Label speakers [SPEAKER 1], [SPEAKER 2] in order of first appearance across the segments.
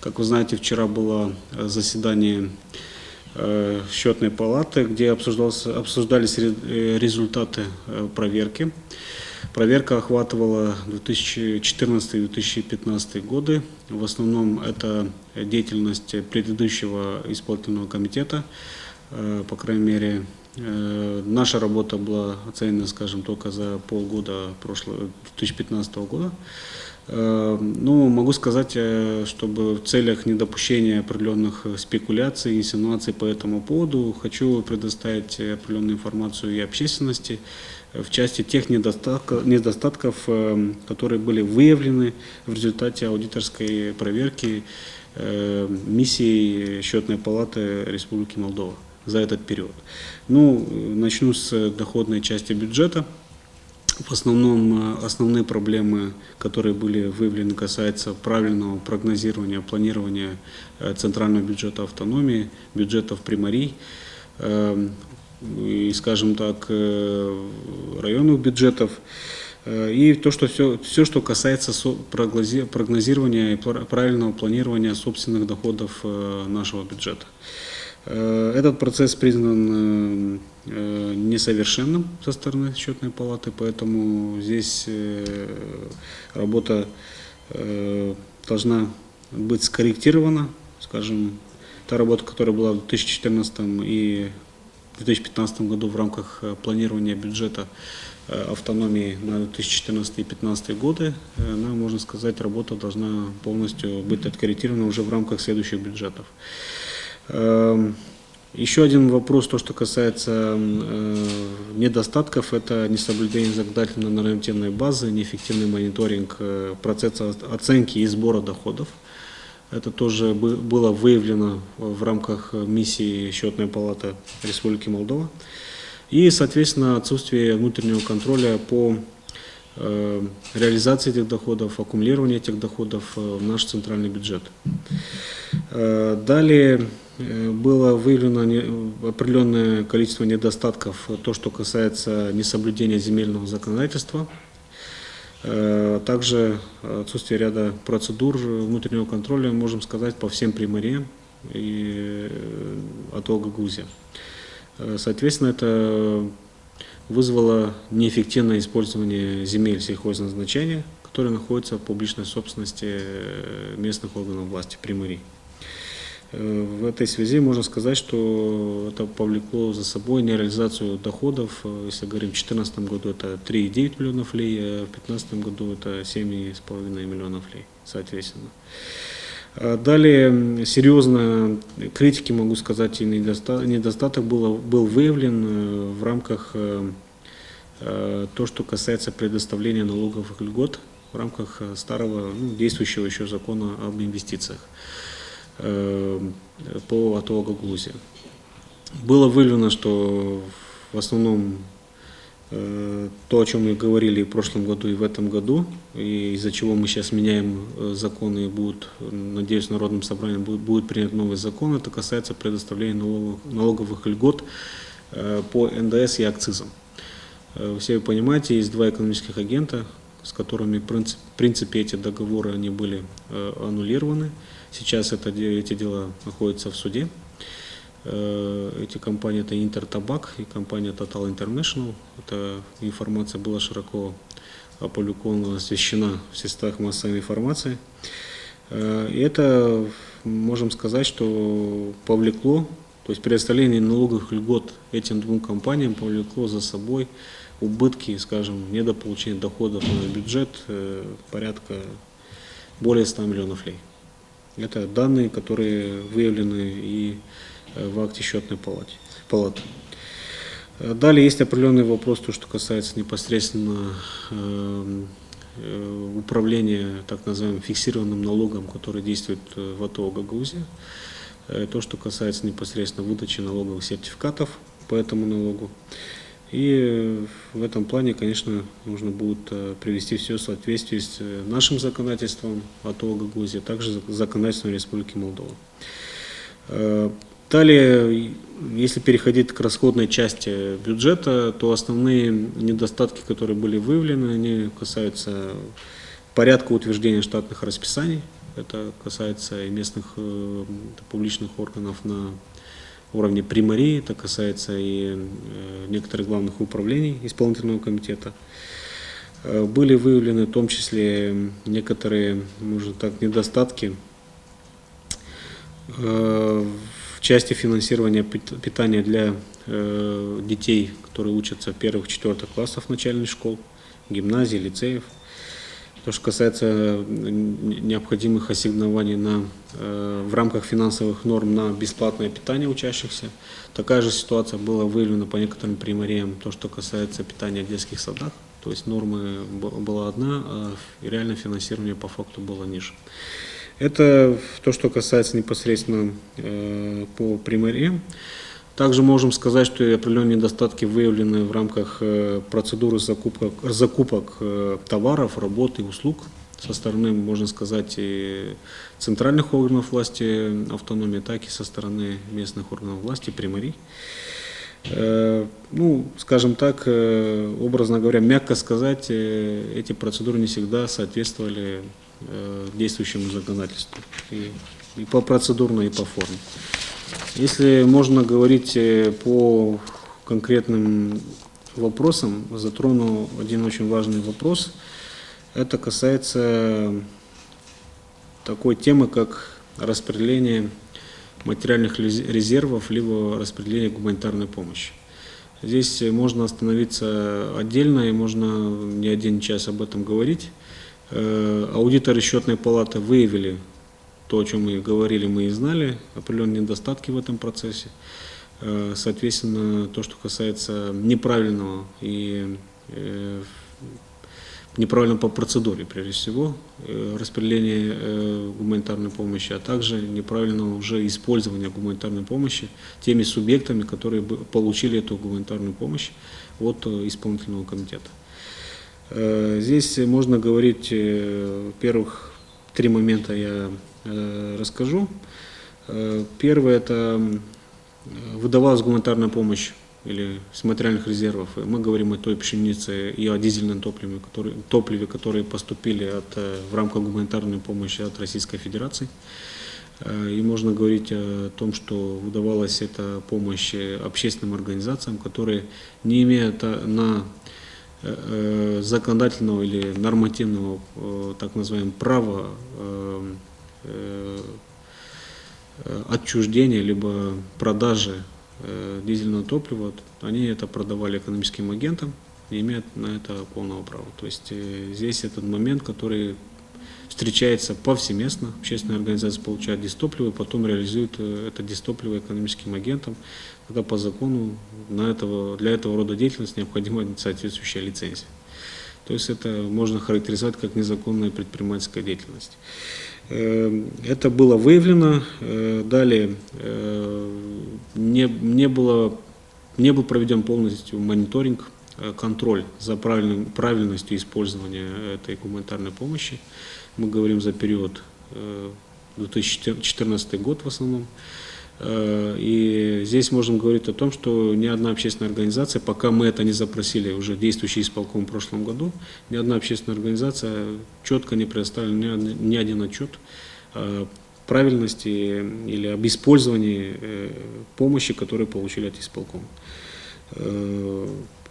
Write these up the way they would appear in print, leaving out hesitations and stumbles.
[SPEAKER 1] Как вы знаете, вчера было заседание счетной палаты, где обсуждались результаты проверки. Проверка охватывала 2014-2015 годы. В основном это деятельность предыдущего исполнительного комитета. По крайней мере, наша работа была оценена, скажем, только за полгода 2015 года. Ну, могу сказать, чтобы в целях недопущения определенных спекуляций, инсинуаций по этому поводу, хочу предоставить определенную информацию и общественности в части тех недостатков, которые были выявлены в результате аудиторской проверки миссии Счетной палаты Республики Молдова за этот период. Ну, начну с доходной части бюджета. В основном основные проблемы, которые были выявлены, касаются правильного прогнозирования, планирования центрального бюджета автономии, бюджетов примарий и, скажем так, районных бюджетов. И то, что все, что касается прогнозирования и правильного планирования собственных доходов нашего бюджета. Этот процесс признан несовершенным со стороны счетной палаты, поэтому здесь работа должна быть скорректирована. Скажем, та работа, которая была в 2014 и 2015 году в рамках планирования бюджета автономии на 2014 и 2015 годы, она, можно сказать, работа должна полностью быть откорректирована уже в рамках следующих бюджетов. Еще один вопрос, то, что касается недостатков, это несоблюдение законодательно-нормативной базы, неэффективный мониторинг процесса оценки и сбора доходов. Это тоже было выявлено в рамках миссии Счетной палаты Республики Молдова. И, соответственно, отсутствие внутреннего контроля по реализации этих доходов, аккумулированию этих доходов в наш центральный бюджет. Далее было выявлено определенное количество недостатков, то, что касается несоблюдения земельного законодательства, также отсутствие ряда процедур внутреннего контроля, можем сказать, по всем примариям и АТО Гагаузия. Соответственно, это вызвало неэффективное использование земель сельхозназначения, которые находятся в публичной собственности местных органов власти, примарий. В этой связи можно сказать, что это повлекло за собой нереализацию доходов. Если говорим, в 2014 году это 3,9 миллионов лей, а в 2015 году это 7,5 миллионов лей, соответственно. Далее, серьезно критики, могу сказать, и недостаток был выявлен в рамках то, что касается предоставления налоговых льгот в рамках старого, действующего еще закона об инвестициях по АТО Гагаузия. Было выявлено, что в основном то, о чем мы говорили в прошлом году и в этом году, и из-за чего мы сейчас меняем законы и будут, надеюсь, в Народном собрании будет принят новый закон, это касается предоставления налоговых льгот по НДС и акцизам. Все вы понимаете, есть два экономических агента, с которыми, в принципе, эти договоры они были аннулированы. Сейчас эти дела находятся в суде. Эти компании — это Интертабак и компания Total International. Эта информация была широко опубликована, освещена в средствах массовой информации. И это, можем сказать, что повлекло, то есть предоставление налоговых льгот этим двум компаниям повлекло за собой убытки, скажем, недополучения доходов на бюджет порядка более 100 миллионов лей. Это данные, которые выявлены и в акте счетной палаты. Далее есть определенный вопрос, то, что касается непосредственно управления так называемым фиксированным налогом, который действует в АТО Гагаузия. То, что касается непосредственно выдачи налоговых сертификатов по этому налогу. И в этом плане, конечно, нужно будет привести все в соответствие с нашим законодательством АТО Гагаузия, а также законодательством Республики Молдова. Далее, если переходить к расходной части бюджета, то основные недостатки, которые были выявлены, они касаются порядка утверждения штатных расписаний Это касается и местных публичных органов на уровне примарии, это касается и некоторых главных управлений исполнительного комитета. Были выявлены в том числе некоторые, можно так, недостатки в части финансирования питания для детей, которые учатся в первых-четвертых классах начальных школ, гимназий, лицеев. То, что касается необходимых ассигнований в рамках финансовых норм на бесплатное питание учащихся, такая же ситуация была выявлена по некоторым примариям, то, что касается питания в детских садах. То есть нормы была одна, а реальное финансирование по факту было ниже. Это то, что касается непосредственно по примариям. Также можем сказать, что и определенные недостатки выявлены в рамках процедуры закупок товаров, работ и услуг со стороны, можно сказать, и центральных органов власти автономии, так и со стороны местных органов власти, примарий. Ну, скажем так, образно говоря, мягко сказать, эти процедуры не всегда соответствовали действующему законодательству и по процедурной, и по форме. Если можно говорить по конкретным вопросам, затрону один очень важный вопрос. Это касается такой темы, как распределение материальных резервов, либо распределение гуманитарной помощи. Здесь можно остановиться отдельно и можно не один час об этом говорить. Аудиторы Счетной палаты выявили то, о чем мы говорили, мы и знали, определенные недостатки в этом процессе. Соответственно, то, что касается неправильного по процедуре, прежде всего, распределения гуманитарной помощи, а также неправильного уже использования гуманитарной помощи теми субъектами, которые получили эту гуманитарную помощь от исполнительного комитета. Здесь можно говорить, первых 3 момента я расскажу. Первое – это выдавалась гуманитарная помощь или с материальных резервов. Мы говорим о той пшенице и о дизельном топливе, которые поступили в рамках гуманитарной помощи от Российской Федерации. И можно говорить о том, что выдавалась эта помощь общественным организациям, которые не имеют законодательного или нормативного, так называемого, права отчуждения либо продажи дизельного топлива, они это продавали экономическим агентам и имеют на это полного права. То есть здесь этот момент, который встречается повсеместно. Общественные организации получают дистопливо, потом реализуют это дистопливо экономическим агентам, когда по закону для этого рода деятельности необходима соответствующая лицензия. То есть это можно характеризовать как незаконная предпринимательская деятельность. Это было выявлено. Далее не был проведен полностью мониторинг, контроль за правильностью использования этой гуманитарной помощи. Мы говорим за период 2014 год в основном. И здесь можем говорить о том, что ни одна общественная организация, пока мы это не запросили, уже действующий исполком в прошлом году, ни одна общественная организация четко не предоставила ни один отчет о правильности или об использовании помощи, которую получили от исполкома.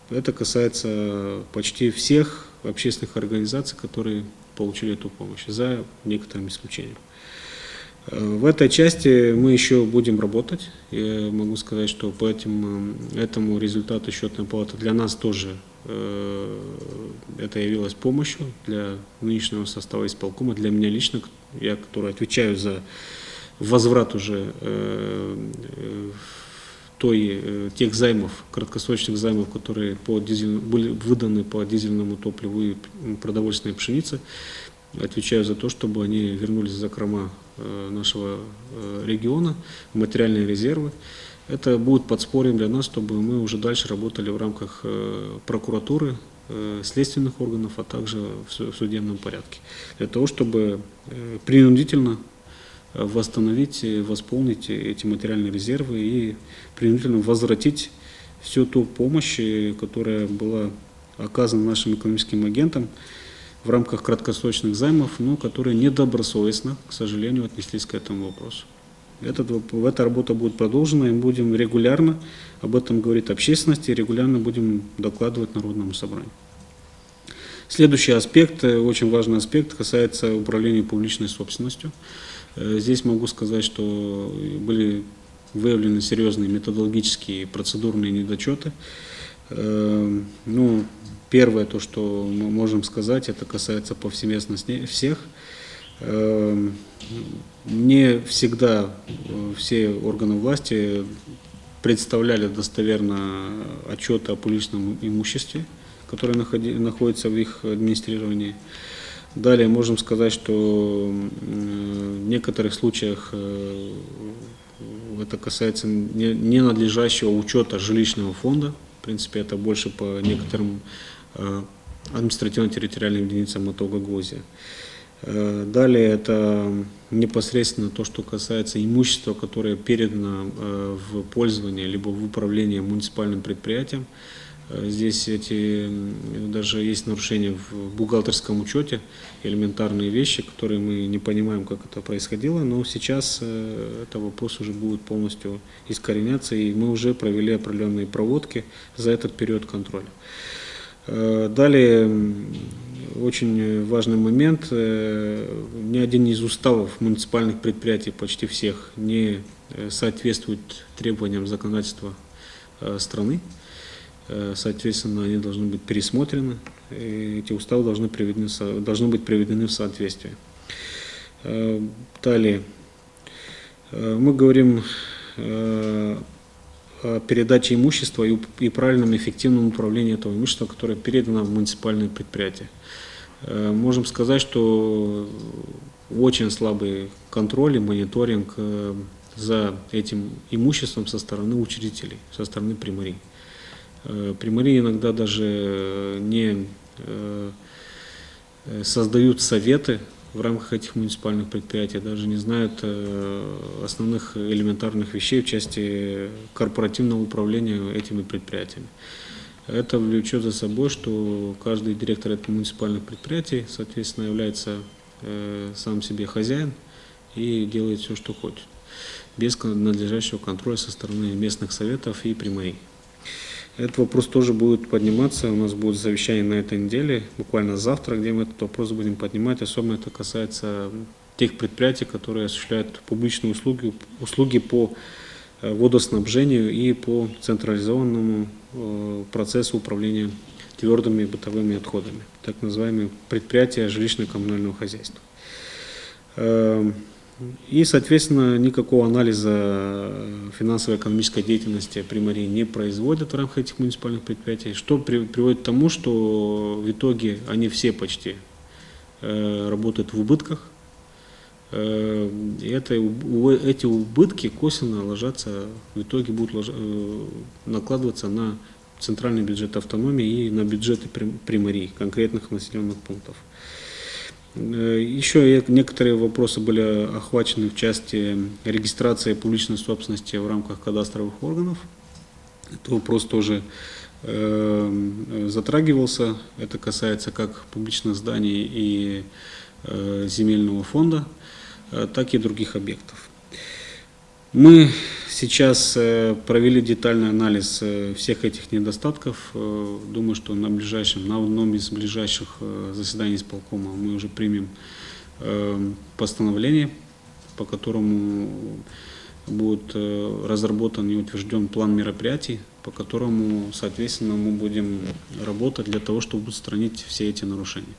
[SPEAKER 1] Это касается почти всех общественных организаций, которые получили эту помощь, за некоторым исключением. В этой части мы еще будем работать. Я могу сказать, что по этому результату Счетной палаты для нас тоже это явилось помощью для нынешнего состава исполкома, для меня лично, я, который отвечаю за возврат уже тех займов, краткосрочных займов, которые были выданы по дизельному топливу и продовольственной пшенице. Отвечаю за то, чтобы они вернулись в закрома нашего региона, в материальные резервы. Это будет подспорьем для нас, чтобы мы уже дальше работали в рамках прокуратуры, следственных органов, а также в судебном порядке. Для того, чтобы принудительно восстановить, восполнить эти материальные резервы и принудительно возвратить всю ту помощь, которая была оказана нашим экономическим агентам в рамках краткосрочных займов, но которые недобросовестно, к сожалению, отнеслись к этому вопросу. Эта работа будет продолжена, и мы будем регулярно об этом говорить общественности, и регулярно будем докладывать Народному собранию. Следующий аспект, очень важный аспект, касается управления публичной собственностью. Здесь могу сказать, что были выявлены серьезные методологические и процедурные недочеты. Первое, то, что мы можем сказать, это касается повсеместно всех. Не всегда все органы власти представляли достоверно отчеты о публичном имуществе, которое находится в их администрировании. Далее можем сказать, что в некоторых случаях это касается ненадлежащего учета жилищного фонда. В принципе, это больше по некоторым административно-территориальным единицам АТО Гагаузия. Далее это непосредственно то, что касается имущества, которое передано в пользование либо в управление муниципальным предприятием. Здесь даже есть нарушения в бухгалтерском учете, элементарные вещи, которые мы не понимаем, как это происходило, но сейчас этот вопрос уже будет полностью искореняться, и мы уже провели определенные проводки за этот период контроля. Далее, очень важный момент, ни один из уставов муниципальных предприятий, почти всех, не соответствует требованиям законодательства страны. Соответственно, они должны быть пересмотрены, и эти уставы должны быть приведены в соответствие. Далее, мы говорим о передаче имущества и правильном эффективном управлении этого имущества, которое передано в муниципальные предприятия. Можем сказать, что очень слабый контроль и мониторинг за этим имуществом со стороны учредителей, со стороны примарий. Примари иногда даже не создают советы в рамках этих муниципальных предприятий, даже не знают основных элементарных вещей в части корпоративного управления этими предприятиями. Это влечет за собой, что каждый директор этих муниципальных предприятий, соответственно, является сам себе хозяин и делает все, что хочет, без надлежащего контроля со стороны местных советов и примарий. Этот вопрос тоже будет подниматься, у нас будет совещание на этой неделе, буквально завтра, где мы этот вопрос будем поднимать. Особенно это касается тех предприятий, которые осуществляют публичные услуги по водоснабжению и по централизованному процессу управления твердыми бытовыми отходами, так называемые предприятия жилищно-коммунального хозяйства. И, соответственно, никакого анализа финансово-экономической деятельности примарии не производят в рамках этих муниципальных предприятий, что приводит к тому, что в итоге они все почти работают в убытках. И эти убытки косвенно ложатся, в итоге будут накладываться на центральный бюджет автономии и на бюджеты примарий конкретных населенных пунктов. Еще некоторые вопросы были охвачены в части регистрации публичной собственности в рамках кадастровых органов. Этот вопрос тоже затрагивался. Это касается как публичных зданий и земельного фонда, так и других объектов. Мы сейчас провели детальный анализ всех этих недостатков. Думаю, что на одном из ближайших заседаний исполкома мы уже примем постановление, по которому будет разработан и утвержден план мероприятий, по которому, соответственно, мы будем работать для того, чтобы устранить все эти нарушения.